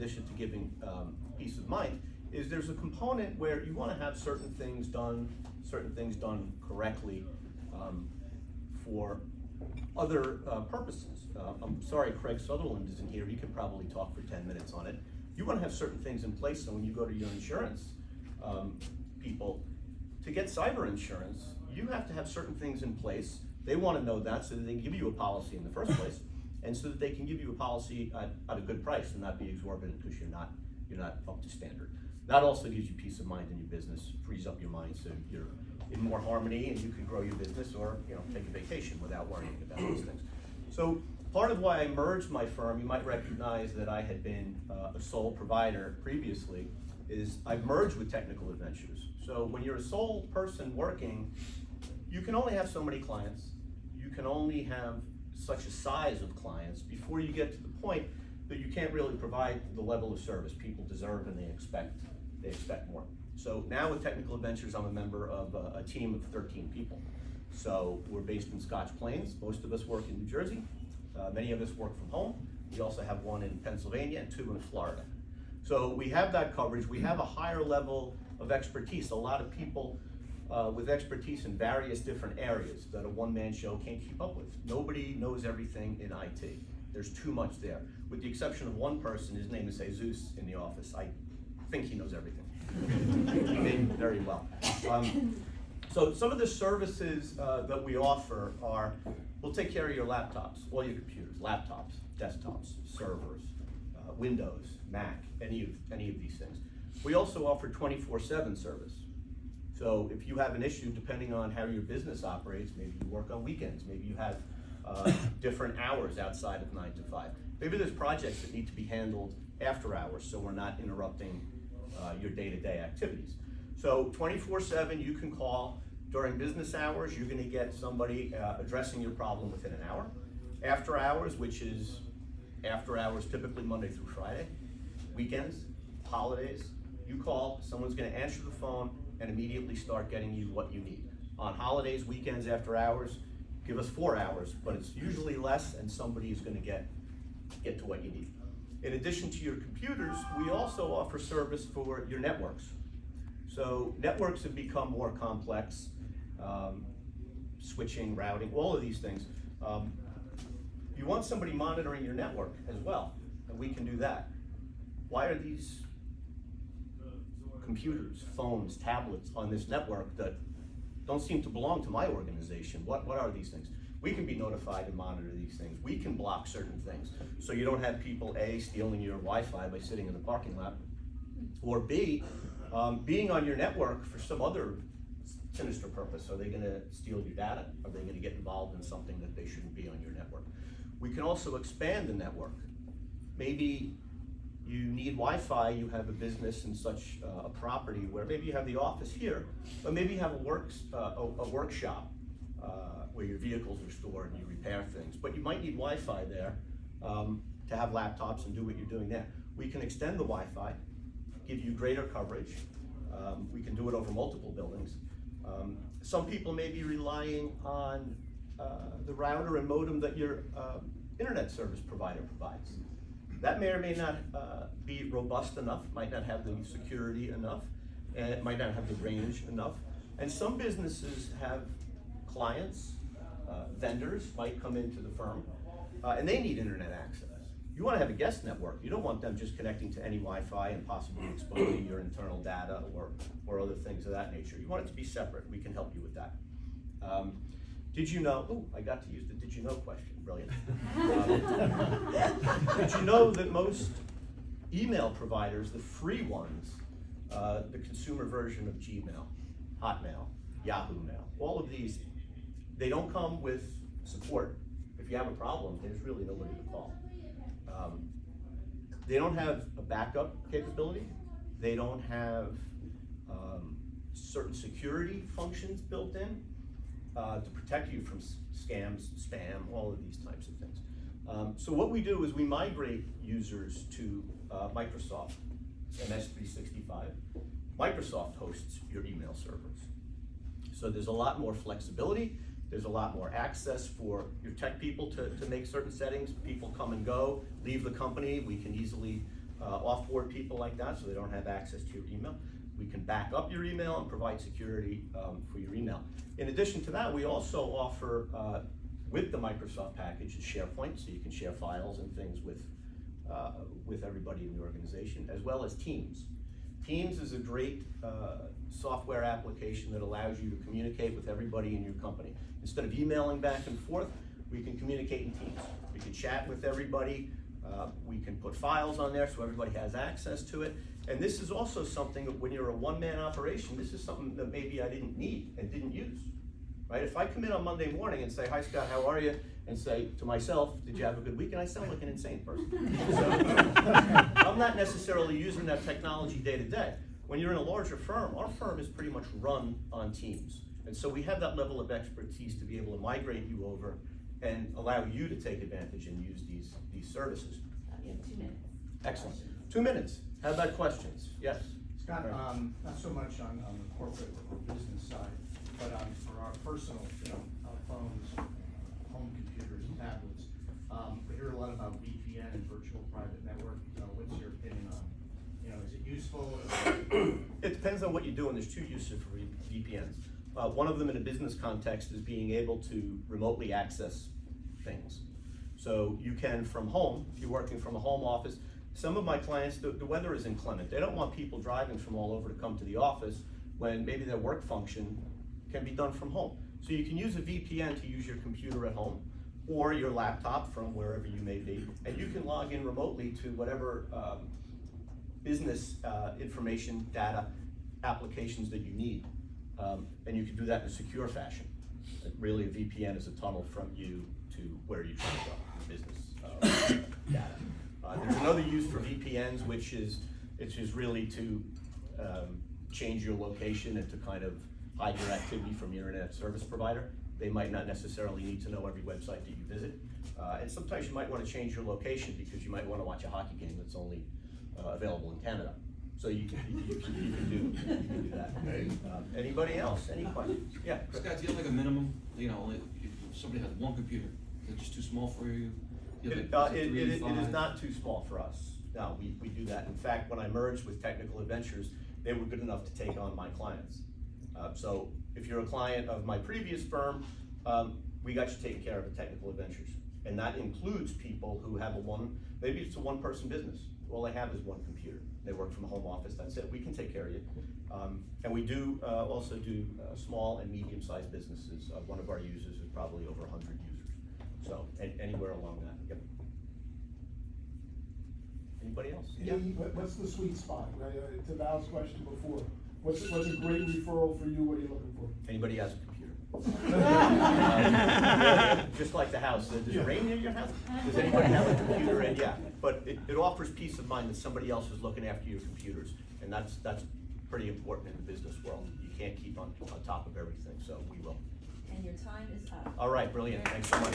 addition to giving peace of mind, is there's a component where you want to have certain things done correctly for other purposes. I'm sorry Craig Sutherland isn't here. He could probably talk for 10 minutes on it. You want to have certain things in place so when you go to your insurance people, to get cyber insurance, you have to have certain things in place. They want to know that so that they can give you a policy in the first place, and so that they can give you a policy at a good price and not be exorbitant because you're not up to standard. That also gives you peace of mind in your business, frees up your mind so you're in more harmony and you can grow your business or take a vacation without worrying about those things. So part of why I merged my firm, you might recognize that I had been a sole provider previously, is I've merged with Technical Adventures. So when you're a sole person working, you can only have so many clients. You can only have such a size of clients before you get to the point that you can't really provide the level of service people deserve and they expect more. So now with Technical Adventures, I'm a member of a team of 13 people. So we're based in Scotch Plains. Most of us work in New Jersey. Many of us work from home. We also have one in Pennsylvania and 2 in Florida. So we have that coverage. We have a higher level of expertise. A lot of people with expertise in various different areas that a one-man show can't keep up with. Nobody knows everything in IT. There's too much there. With the exception of one person, his name is Jesus in the office. I think he knows everything. He may very well. So some of the services that we offer are, we'll take care of your laptops, all your computers, laptops, desktops, servers, Windows, Mac, any of these things. We also offer 24/7 service. So if you have an issue, depending on how your business operates, maybe you work on weekends, maybe you have different hours outside of 9 to 5. Maybe there's projects that need to be handled after hours, so we're not interrupting your day-to-day activities. So 24/7, you can call. During business hours, you're gonna get somebody addressing your problem within an hour. After hours, which is after hours typically Monday through Friday, weekends, holidays, you call, someone's gonna answer the phone and immediately start getting you what you need. On holidays, weekends, after hours, give us 4 hours, but it's usually less and somebody is gonna get to what you need. In addition to your computers, we also offer service for your networks. So networks have become more complex, switching, routing, all of these things. You want somebody monitoring your network as well, and we can do that. Why are these computers, phones, tablets on this network that don't seem to belong to my organization? What are these things? We can be notified and monitor these things. We can block certain things. So you don't have people, A, stealing your Wi-Fi by sitting in the parking lot, or B, being on your network for some other sinister purpose. Are they gonna steal your data? Are they gonna get involved in something that they shouldn't be on your network? We can also expand the network. Maybe you need Wi-Fi, you have a business in such a property where maybe you have the office here, but maybe you have a workshop where your vehicles are stored and you repair things, but you might need Wi-Fi there to have laptops and do what you're doing there. We can extend the Wi-Fi, give you greater coverage. We can do it over multiple buildings. Some people may be relying on the router and modem that your internet service provider provides. That may or may not be robust enough, might not have the security enough, and it might not have the range enough. And some businesses have clients, vendors might come into the firm, and they need internet access. You want to have a guest network. You don't want them just connecting to any Wi-Fi and possibly exposing your internal data or other things of that nature. You want it to be separate. We can help you with that. Did you know, I got to use the did you know question, brilliant. Did you know that most email providers, the free ones, the consumer version of Gmail, Hotmail, Yahoo Mail, all of these, they don't come with support. If you have a problem, there's really nobody to call. They don't have a backup capability. They don't have certain security functions built in to protect you from scams, spam, all of these types of things. So what we do is we migrate users to Microsoft MS 365. Microsoft hosts your email servers. So there's a lot more flexibility. There's a lot more access for your tech people to make certain settings. People come and go, leave the company. We can easily offboard people like that so they don't have access to your email. We can back up your email and provide security for your email. In addition to that, we also offer, with the Microsoft package, SharePoint, so you can share files and things with everybody in the organization, as well as Teams. Teams is a great software application that allows you to communicate with everybody in your company. Instead of emailing back and forth, we can communicate in Teams. We can chat with everybody. We can put files on there so everybody has access to it. And this is also something that when you're a one-man operation, this is something that maybe I didn't need and didn't use, right? If I come in on Monday morning and say, "Hi Scott, how are you?" and say to myself, "Did you have a good weekend?" I sound like an insane person. So I'm not necessarily using that technology day to day. When you're in a larger firm, our firm is pretty much run on Teams. And so we have that level of expertise to be able to migrate you over and allow you to take advantage and use these services. You have 2 minutes. Excellent. 2 minutes. How about questions? Yes. Scott, not so much on the corporate or business side, but for our personal, our phones, home computers, tablets, we hear a lot about VPN and virtual private network. What's your opinion on, is it useful? It depends on what you do, and there's 2 uses for VPNs. One of them in a business context is being able to remotely access things. So you can from home, if you're working from a home office. Some of my clients, the weather is inclement. They don't want people driving from all over to come to the office when maybe their work function can be done from home. So you can use a VPN to use your computer at home or your laptop from wherever you may be, and you can log in remotely to whatever business information, data, applications that you need. And you can do that in a secure fashion. Really, a VPN is a tunnel from you to where you try to go, your business data. There's another use for VPNs, which is really to change your location and to kind of hide your activity from your internet service provider. They might not necessarily need to know every website that you visit. And sometimes you might want to change your location because you might want to watch a hockey game that's only available in Canada. So you can do that. Anybody else? Any questions? Yeah. Scott, do you have like a minimum? If somebody has one computer, is it just too small for you? It is not too small for us. No, we do that. In fact, when I merged with Technical Adventures, they were good enough to take on my clients. So if you're a client of my previous firm, we got you taken care of at Technical Adventures. And that includes people who have maybe it's a one-person business. All they have is one computer. They work from a home office, that's it. We can take care of you. And we do also do small and medium-sized businesses. One of our users is probably over 100 users. So anywhere along that. Yep. Anybody else? Yeah. What's the sweet spot? Right? To Val's question before, what's a great referral for you? What are you looking for? Anybody has a computer. Just like the house. Does it rain near your house? Does anybody have a computer? And yeah, but it offers peace of mind that somebody else is looking after your computers, and that's pretty important in the business world. You can't keep on top of everything, so we will. And your time is up. All right, brilliant. Thanks so much.